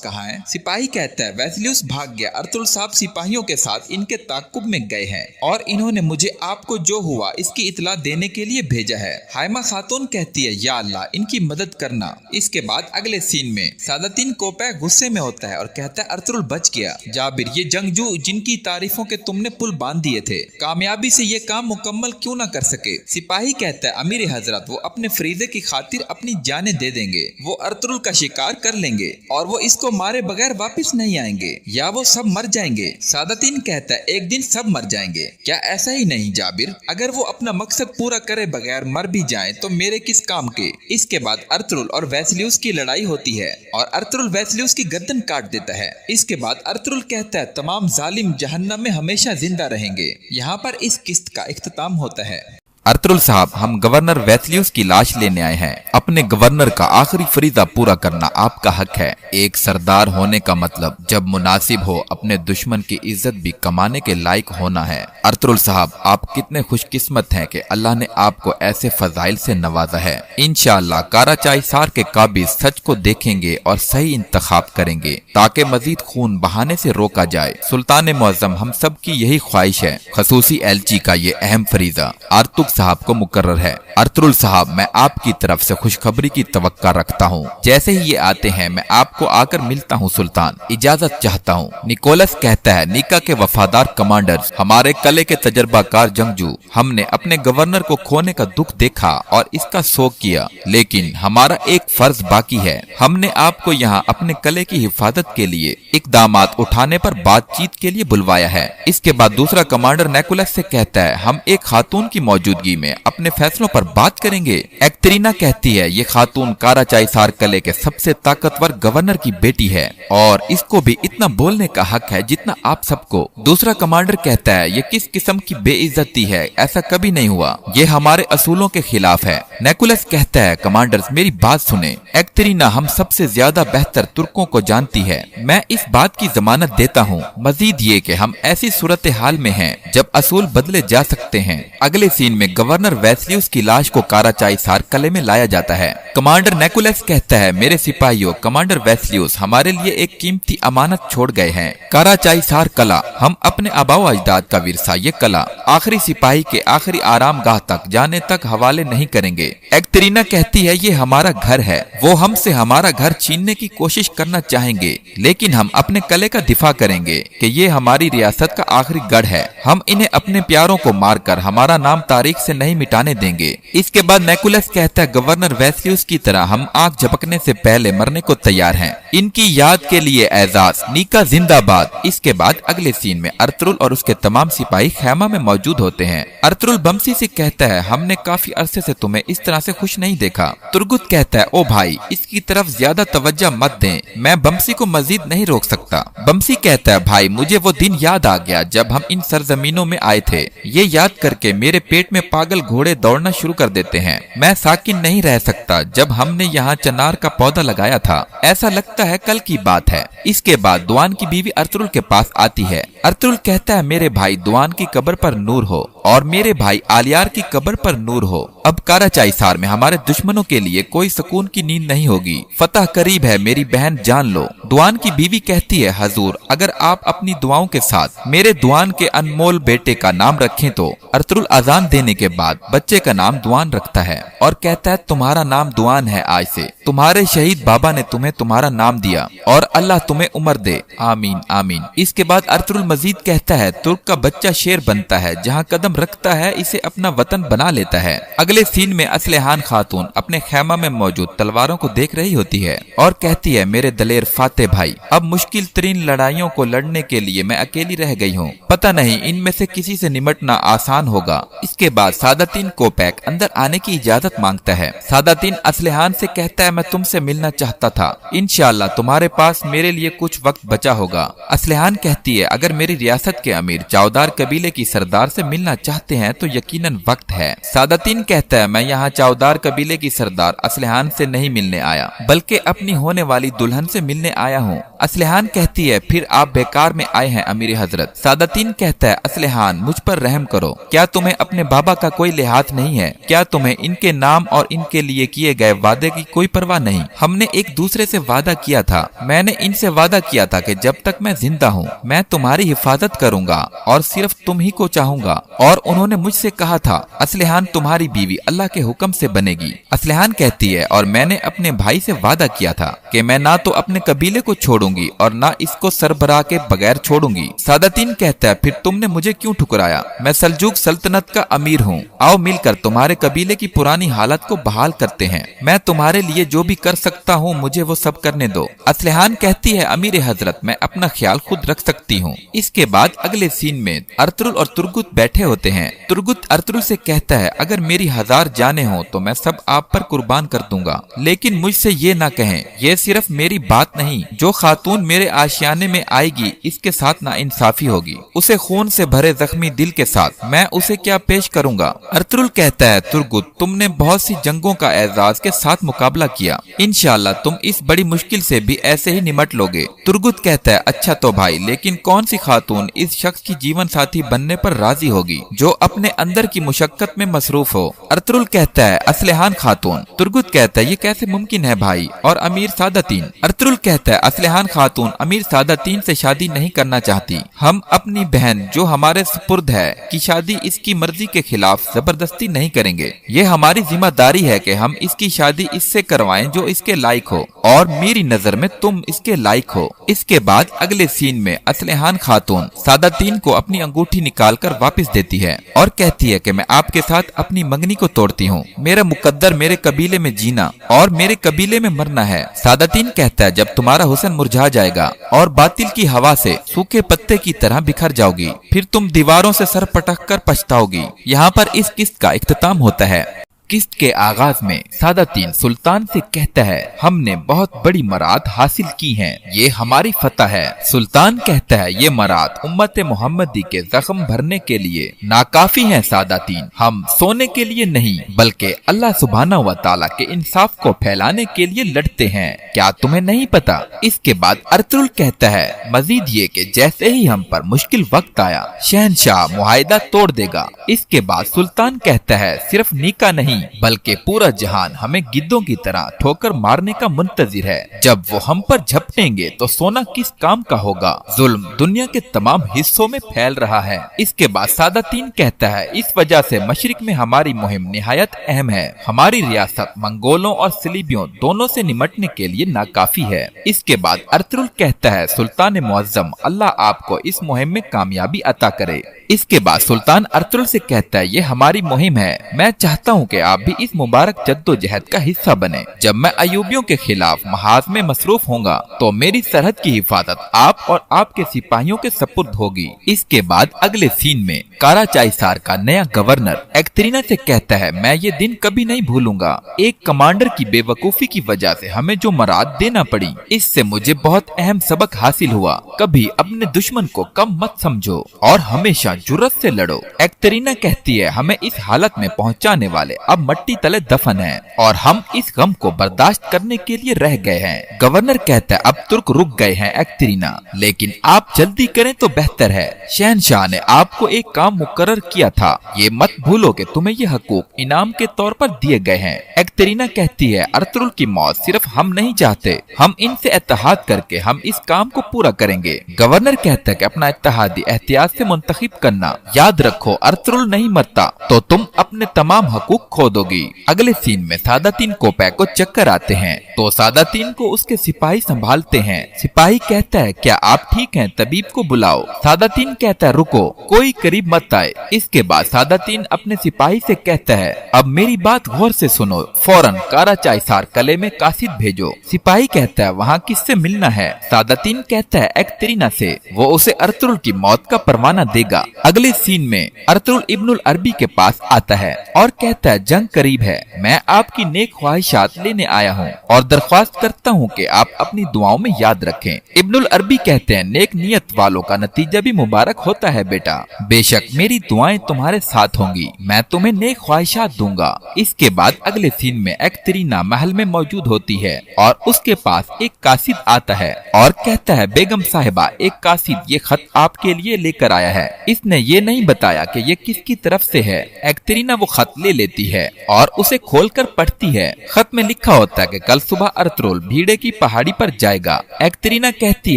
कहाँ हैं? सिपाही कहता है वेस्लियस भाग गया, अर्तुगरुल साहब सिपाहियों के साथ इनके ताकुब में गए हैं और इन्होंने मुझे आपको जो हुआ इसकी इतला देने के लिए भेजा है। हाइमा खातून कहती है या अल्लाह इनकी मदद करना। इसके बाद अगले सीन में सादा III कोपै गुस्से में होता है और कहता है अर्तुगरुल बच गया। जाबिर ये जंगजू जिनकी तारीफों के तुमने पुल बांध दिए थे कामयाबी से ये काम मुकम्मल क्यों ना कर सके? सिपाही कहता है अमीर हजरत वो अपने फरीदे की खातिर अपनी जानें दे देंगे, वो अर्तुगरुल का शिकार कर लेंगे और वो इसको मारे बगैर वापस नहीं आएंगे या वो सब मर जाएंगे। सादा III कहता है एक दिन सब मर जाएंगे। क्या ऐसा ही नहीं जाबिर? अगर वो अपना मकसद पूरा करे बगैर मर भी जाए तो मेरे किस काम के? इसके बाद अर्तुगरुल और वेस्लियस की लड़ाई होती है और अर्तुगरुल वेस्लियस की गर्दन काट देता है। इसके बाद अर्तुगरुल कहता है तमाम जालिम जहन्नम में हमेशा जिंदा रहेंगे। यहाँ पर इस किस्त का इख्तिताम होता है। अर्तुगरुल साहब हम गवर्नर वेस्लियस की लाश लेने आए हैं। अपने गवर्नर का आखिरी फरीजा पूरा करना आपका हक है। एक सरदार होने का मतलब जब मुनासिब हो अपने दुश्मन की इज्जत भी कमाने के लायक होना है। अर्तुगरुल साहब आप कितने खुशकिस्मत हैं कि अल्लाह ने आपको ऐसे फजाइल से नवाजा है। इंशाअल्लाह काराचाईसार के काबिज सच को देखेंगे और सही इंतखाब करेंगे ताकि मजीद खून बहाने से रोका जाए। सुल्तान मुअज्जम हम सब की यही ख्वाहिश है। खसूसी एलची का ये अहम फरीजा आर्तुग साहब को मुकर्रर है। अर्तुगरुल साहब, मैं आपकी तरफ से खुशखबरी की तवक्का रखता हूँ। जैसे ही ये आते हैं मैं आपको आकर मिलता हूँ सुल्तान, इजाजत चाहता हूँ। निकोलस कहता है, नीका के वफादार कमांडर्स, हमारे कले के तजर्बाकार जंगजू, हमने अपने गवर्नर को खोने का दुख देखा और इसका शोक किया, लेकिन हमारा एक फर्ज बाकी है। हमने आपको यहाँ अपने कले की हिफाजत के लिए इकदामात उठाने पर बातचीत के लिए बुलवाया है। इसके बाद दूसरा कमांडर निकोलस से कहता है, हम एक खातून की मौजूदगी में अपने फैसलों पर बात करेंगे। एक्तरीना कहती है, ये खातून काराचाइसार कले के सबसे ताकतवर गवर्नर की बेटी है और इसको भी इतना बोलने का हक है जितना आप सबको। दूसरा कमांडर कहता है, ये किस किस्म की बेइज्जती है, ऐसा कभी नहीं हुआ, ये हमारे असूलों के खिलाफ है। निकोलस कहता है, कमांडर्स मेरी बात सुने, एक्तरीना हम सबसे ज्यादा बेहतर तुर्कों को जानती है, मैं इस बात की जमानत देता हूँ। मजीद ये कि हम ऐसी सूरत हाल में हैं जब असूल बदले जा सकते हैं। अगले सीन में गवर्नर वेस्लियस की लाश को काराचाइसार कले में लाया जाता है। कमांडर निकोलस कहता है, मेरे सिपाहियों, कमांडर वेस्लियस हमारे लिए एक कीमती अमानत छोड़ गए हैं, काराचाइसार कला। हम अपने आबाओ अजदाद का विरसा ये कला आखिरी सिपाही के आखिरी आराम गाह तक जाने तक हवाले नहीं करेंगे। एक्तरीना कहती है, ये हमारा घर है, वो हमसे हमारा घर छीनने की कोशिश करना चाहेंगे, लेकिन हम अपने कले का दिफा करेंगे कि ये हमारी रियासत का आखिरी गढ़ है। हम इन्हें अपने प्यारों को मारकर हमारा नाम तारीख से नहीं मिटाने देंगे। इसके बाद निकोलस कहता है, गवर्नर वेस्लियस की तरह हम आग झपकने से पहले मरने को तैयार हैं। इनकी याद के लिए एजाज, नीका जिंदाबाद। इसके बाद अगले सीन में अर्तुगरुल और उसके तमाम सिपाही खैमा में मौजूद होते हैं। अर्तुगरुल बमसी से कहता है, हमने काफी अरसे से तुम्हें इस तरह से खुश नहीं देखा। तुर्गुत कहता है, ओ भाई, इसकी तरफ ज्यादा तवज्जो मत दें, मैं बमसी को मजीद नहीं रोक सकता। बमसी कहता है, भाई मुझे वो दिन याद आ गया जब हम इन सरजमीनों में आए थे, ये याद करके मेरे पेट में पागल घोड़े दौड़ना शुरू कर देते हैं। मैं साकिन नहीं रह सकता जब हमने यहाँ चनार का पौधा लगाया था, ऐसा लगता है कल की बात है। इसके बाद दुआन की बीवी अर्तुगरुल के पास आती है। अर्तुगरुल कहता है, मेरे भाई दुआन की कब्र पर नूर हो और मेरे भाई आलियार की कब्र पर नूर हो। अब काराचाइसार में हमारे दुश्मनों के लिए कोई सुकून की नींद नहीं होगी, फतह करीब है, मेरी बहन जान लो। दुआन की बीवी कहती है, हजूर अगर आप अपनी दुआओं के साथ मेरे दुआन के अनमोल बेटे का नाम रखें तो। अर्तुगरुल अजान देने के बाद बच्चे का नाम दुआन रखता है और कहता है, तुम्हारा नाम दुआन है, आज से तुम्हारे शहीद बाबा ने तुम्हें तुम्हारा नाम दिया और अल्लाह तुम्हें उम्र दे, आमीन आमीन। इसके बाद अर्तुगरुल मजीद कहता है, तुर्क का बच्चा शेर बनता है, जहाँ कदम रखता है इसे अपना वतन बना लेता है। अगले सीन में असलहान खातून अपने खैमा में मौजूद तलवारों को देख रही होती है और कहती है, मेरे दलेर फाते भाई, अब मुश्किल तरीन लड़ाइयों को लड़ने के लिए मैं अकेली रह गई हूँ, पता नहीं इनमें से किसी से निमटना आसान होगा। इसके बाद सादातीन कोपैक अंदर आने की इजाजत मांगता है। सादातीन असलहान से कहता है, मैं तुमसे मिलना चाहता था, इंशाअल्लाह तुम्हारे पास मेरे लिए कुछ वक्त बचा होगा। असलहान कहती है, अगर मेरी रियासत के अमीर चावदार कबीले की सरदार से मिलना चाहते हैं तो यकीनन वक्त है। सादातीन कहता है, मैं यहाँ चावदार कबीले की सरदार असलहान से नहीं मिलने आया, बल्कि अपनी होने वाली दुल्हन से मिलने आया हूँ। असलहान कहती है, फिर आप बेकार में आए हैं अमीर हजरत। सादातीन कहता है, असलहान मुझ पर रहम करो, क्या तुम्हें अपने बाबा का कोई लिहाज नहीं है? क्या तुम्हें इनके नाम और इनके लिए किए गए वादे की कोई परवाह नहीं? हमने एक दूसरे से वादा किया था, मैंने इनसे वादा किया था कि जब तक मैं जिंदा हूँ मैं तुम्हारी हिफाजत करूंगा और सिर्फ तुम ही को चाहूंगा, और उन्होंने मुझसे कहा था, असलहान तुम्हारी बीवी अल्लाह के हुक्म से बनेगी। असलहान कहती है, और मैंने अपने भाई से वादा किया था कि मैं ना तो अपने कबीले को छोड़ूंगी और ना इसको सरबराह के बगैर छोड़ूंगी। सादातीन कहता है, फिर तुमने मुझे क्यों ठुकराया? मैं सल्जूक सल्तनत का अमीर हूँ, आओ मिलकर तुम्हारे कबीले की पुरानी हालत को बहाल करते हैं। मैं तुम्हारे लिए जो भी कर सकता हूँ मुझे वो सब करने दो। असलहान कहती है, अमीर हजरत मैं अपना ख्याल खुद रख सकती हूँ। इसके बाद अगले सीन में अर्तुगरुल और तुर्गुत बैठे होते हैं। तुर्गुत अर्तुगरुल से कहता है, अगर मेरी 1000 जाने हो तो मैं सब आप पर कुर्बान कर दूंगा, लेकिन मुझसे ये ना कहें, ये सिर्फ मेरी बात नहीं, जो खातून मेरे आशियाने में आएगी इसके साथ ना इंसाफी होगी, उसे खून से भरे जख्मी दिल के साथ मैं उसे क्या पेश करूंगा? अर्तुगरुल कहता है, तुर्गुत तुमने बहुत सी जंगों का एजाज के साथ मुकाबला किया, इंशाअल्लाह तुम इस बड़ी मुश्किल से भी ऐसे ही निमट लोगे। तुर्गुत कहता है, अच्छा तो भाई, लेकिन कौन सी खातून इस शख्स की जीवन साथी बनने पर राजी होगी जो अपने अंदर की मुशक्कत में मसरूफ हो? अर्तुरुल कहता है असलहान खातून। तुर्गुत कहता है ये कैसे मुमकिन है भाई, और अमीर सादातीन। अर्तुरुल कहता है असलहान खातून अमीर सादातीन से शादी नहीं करना चाहती। हम अपनी बहन जो हमारे सुपुर्द है की शादी इसकी मर्जी के खिलाफ जबरदस्ती नहीं करेंगे। ये हमारी जिम्मेदारी है कि हम इसकी शादी इससे करवाएं जो इसके लायक हो, और मेरी नजर में तुम इसके लायक हो। इसके बाद अगले सीन में असलहान खातून सादातीन को अपनी अंगूठी निकालकर वापस देती है और कहती है कि मैं आपके साथ अपनी मंगनी को तोड़ती हूँ। मेरा मुकद्दर मेरे कबीले में जीना और मेरे कबीले में मरना है। सादातीन कहता है जब तुम्हारा हुस्न मुरझा जाएगा और बातिल की हवा से सूखे पत्ते की तरह बिखर जाओगी, फिर तुम दीवारों से सर पटक कर पछताओगी। यहाँ पर इस किस्त का इख्तिताम होता है। किस्त के आगाज में सादातीन सुल्तान से कहता है हमने बहुत बड़ी मराद हासिल की हैं, ये हमारी फतह है। सुल्तान कहता है ये मराद उम्मत मोहम्मदी के जख्म भरने के लिए नाकाफी हैं सादातीन, हम सोने के लिए नहीं बल्कि अल्लाह सुब्हानहू व तआला के इंसाफ को फैलाने के लिए लड़ते हैं, क्या तुम्हें नहीं पता। इसके बाद अर्तुरुल कहता है मजीद ये कि जैसे ही हम पर मुश्किल वक्त आया शहनशाह मुआहिदा तोड़ देगा। इसके बाद सुल्तान कहता है सिर्फ नीका नहीं बल्कि पूरा जहान हमें गिद्धों की तरह ठोकर मारने का मुंतजिर है। जब वो हम पर झपटेंगे तो सोना किस काम का होगा। जुल्म दुनिया के तमाम हिस्सों में फैल रहा है। इसके बाद सादातीन कहता है इस वजह से मशरिक में हमारी मुहिम निहायत अहम है। हमारी रियासत मंगोलों और सलीबियों दोनों से निमटने के लिए नाकाफी है। इसके बाद अर्तुरुल कहता है सुल्तान मुअज्जम अल्लाह आपको इस मुहिम में कामयाबी अता करे। इसके बाद सुल्तान अर्तुरुल से कहता है ये हमारी मुहिम है, मैं चाहता हूँ कि आप भी इस मुबारक जद्दोजहद का हिस्सा बने। जब मैं अयूबियों के खिलाफ महाज में मसरूफ होऊंगा तो मेरी सरहद की हिफाजत आप और आपके सिपाहियों के सपुर्द होगी। इसके बाद अगले सीन में काराचाईसार का नया गवर्नर एक्तरीना से कहता है मैं ये दिन कभी नहीं भूलूंगा। एक कमांडर की बेवकूफी की वजह से हमें जो मराद देना पड़ी, इससे मुझे बहुत अहम सबक हासिल हुआ। कभी अपने दुश्मन को कम मत समझो और हमेशा जुर्रत से लड़ो। एक्तरीना कहती है हमें इस हालत में पहुंचाने वाले अब मट्टी तले दफन हैं और हम इस गम को बर्दाश्त करने के लिए रह गए हैं। गवर्नर कहता है अब तुर्क रुक गए हैं एक्तरीना, लेकिन आप जल्दी करें तो बेहतर है। शहनशाह ने आपको एक काम मुकर्रर किया था, ये मत भूलो कि तुम्हें ये हकूक इनाम के तौर पर दिए गए हैं। एक्तरीना कहती है अर्तुरुल की मौत सिर्फ हम नहीं चाहते, हम इनसे इत्तेहाद करके हम इस काम को पूरा करेंगे। गवर्नर कहता है कि अपना इत्तेहादी एहतियात से मुंतखब करना, याद रखो अर्तुरुल नहीं मरता तो तुम अपने तमाम हकूक खो दोगी। अगले सीन में सादातीन कोपैक को चक्कर आते हैं तो सादातीन को उसके सिपाही संभालते हैं। सिपाही कहता है क्या आप ठीक हैं, तबीब को बुलाओ। सादातीन कहता है रुको, कोई करीब मत आए। इसके बाद सादातीन अपने सिपाही से कहता है अब मेरी बात गौर से सुनो, फौरन काराचाईसार कले में कासिद भेजो। सिपाही कहता है वहाँ किससे मिलना है। सादातीन कहता है एक्तरीना से, वो उसे अर्तुरुल की मौत का परवाना देगा। अगले सीन में अर्तुरुल इब्नुल अरबी के पास आता है और कहता है जंग करीब है, मैं आपकी नेक ख्वाहिशात लेने आया हूँ और दरख्वास्त करता हूँ कि आप अपनी दुआओं में याद रखें। इब्नुल अरबी कहते हैं नेक नियत वालों का नतीजा भी मुबारक होता है बेटा, बेशक मेरी दुआएं तुम्हारे साथ होंगी, मैं तुम्हें नेक ख्वाहिशात दूंगा। इसके बाद अगले सीन में एक्तरीना महल में मौजूद होती है और उसके पास एक कासिद आता है और कहता है बेगम साहिबा एक कासिद ये खत आपके लिए लेकर आया है। इसने ये नहीं बताया कि ये किसकी तरफ से है। एक्तरीना वो खत ले लेती है और उसे खोलकर पढ़ती है। खत में लिखा होता है कि कल सुबह अर्तुरुल भीड़े की पहाड़ी पर जाएगा। एक्तरीना कहती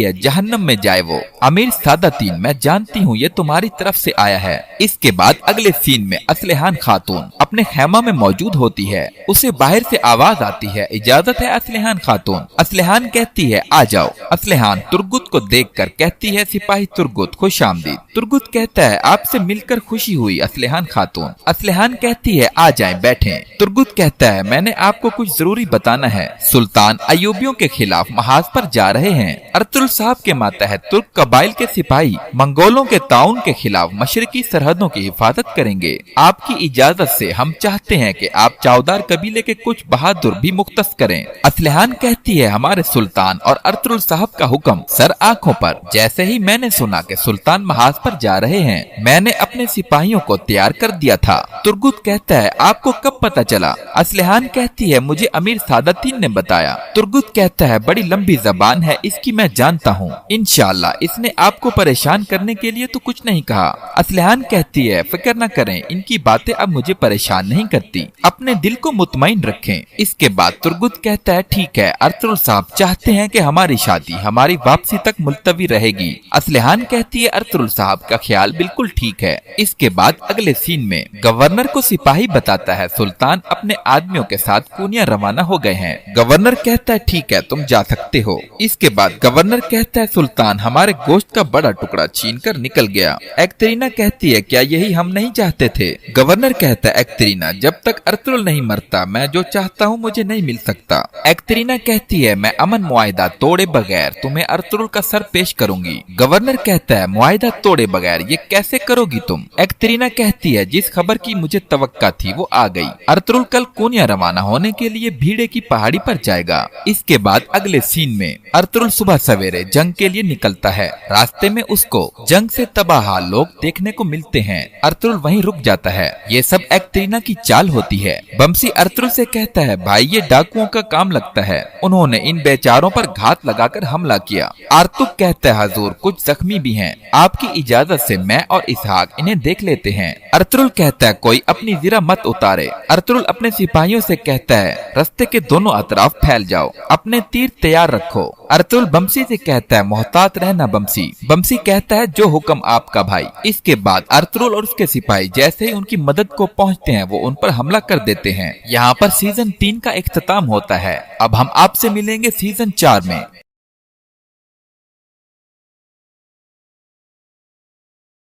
है जहन्नम में जाए वो। अमीर सादातीन मैं जानती हूँ ये तुम्हारी तरफ से आया है। इसके बाद अगले सीन में असलहान खातून अपने खेमा में मौजूद होती है। उसे बाहर से आवाज आती है इजाजत है असलहान खातून। असलहान कहती है आ जाओ। असलहान तुर्गुत को देखकर कहती है सिपाही तुर्गुत खुशामदीद। तुर्गुत कहता है आपसे मिलकर खुशी हुई असलहान खातून। असलहान कहती है आ जाएं बैठें। तुर्गुत कहता है मैंने आपको कुछ जरूरी बताना है। सुल्तान अयूबियों के खिलाफ महाज पर जा रहे हैं। अर्तुरुल साहब के मातहत तुर्क कबाइल के सिपाही मंगोलों के ताउन के खिलाफ मशरकी सरहदों की हिफाजत करेंगे। आपकी इजाजत से हम चाहते हैं कि आप चावदार कबीले के कुछ बहादुर भी मुख्तस करें। असलहान कहती है हमारे सुल्तान और अर्तुरुल साहब का हुक्म सर आंखों पर। जैसे ही मैंने सुना कि सुल्तान महाज पर जा रहे हैं मैंने अपने सिपाहियों को तैयार कर दिया था। तुर्गुत कहता है आपको कब पता चला। असलहान कहती है मुझे अमीर सादातीन ने बताया। तुर्गुत कहता है बड़ी लंबी जबान है इसकी, मैं जानता हूँ। इंशाअल्लाह इसने आपको परेशान करने के लिए तो कुछ नहीं कहा। असलहान कहती है फिक्र न करें, इनकी बातें अब मुझे परेशान नहीं करती, अपने दिल को मुतमईन रखें। इसके बाद तुर्गुत कहता है ठीक है, अर्तुगरुल साहब चाहते हैं कि हमारी शादी हमारी वापसी तक मुलतवी रहेगी। असलहान कहती है अर्तुगरुल साहब का ख्याल बिल्कुल ठीक है। इसके बाद अगले सीन में गवर्नर को सिपाही बताता है सुल्तान अपने आदमियों के साथ पूनिया रवाना हो गए हैं। गवर्नर कहता है ठीक है तुम जा सकते हो। इसके बाद गवर्नर कहता है सुल्तान हमारे गोश्त का बड़ा टुकड़ा छीनकर निकल गया। एक्तरीना कहती है क्या यही हम नहीं चाहते थे? गवर्नर कहता है एक्तरीना जब तक अर्तुगरुल नहीं मरता मैं जो चाहता हूँ मुझे नहीं मिल सकता। एक्तरीना कहती है मैं अमन मुआहिदा तोड़े बगैर तुम्हें अर्तुगरुल का सर पेश करूंगी। गवर्नर कहता है मुआहिदा तोड़े बगैर ये कैसे करोगी तुम? एक्तरीना कहती है जिस खबर की मुझे तवक्का थी वो आ गई। अर्तुगरुल कल कोनिया रवाना होने के लिए भीड़े की पहाड़ी पर जाएगा। इसके बाद अगले सीन में अर्तुगरुल सुबह सवेरे जंग के लिए निकलता है। रास्ते में उसको जंग से तबाह लोग देखने को मिलते हैं। अर्तुगरुल वहीं रुक जाता है। ये सब एक्तरीना की चाल होती है। बमसी अर्तुगरुल से कहता है भाई ये डाकुओं का काम लगता है, उन्होंने इन बेचारों पर घात लगाकर हमला किया। आर्तुग कहता है हजूर कुछ जख्मी भी हैं, आपकी इजाजत से मैं और इसहाक इन्हें देख लेते हैं। अर्तुगरुल कहता है कोई अपनी ज़िरा मत उतारे। अर्तुगरुल अपने सिपाहियों से कहता है रास्ते के दोनों अतराफ फैल जाओ, अपने तीर तैयार रखो। अर्तुगरुल बमसी से कहता है मोहतात रहना बमसी। बमसी कहता है जो हुक्म आपका भाई। इसके बाद अर्तुगरुल और उसके सिपाही जैसे ही उनकी मदद को पहुंचते हैं वो उन पर हमला कर देते हैं। यहाँ पर सीजन 3 का इख्तिताम होता है। अब हम आपसे मिलेंगे सीजन 4 में।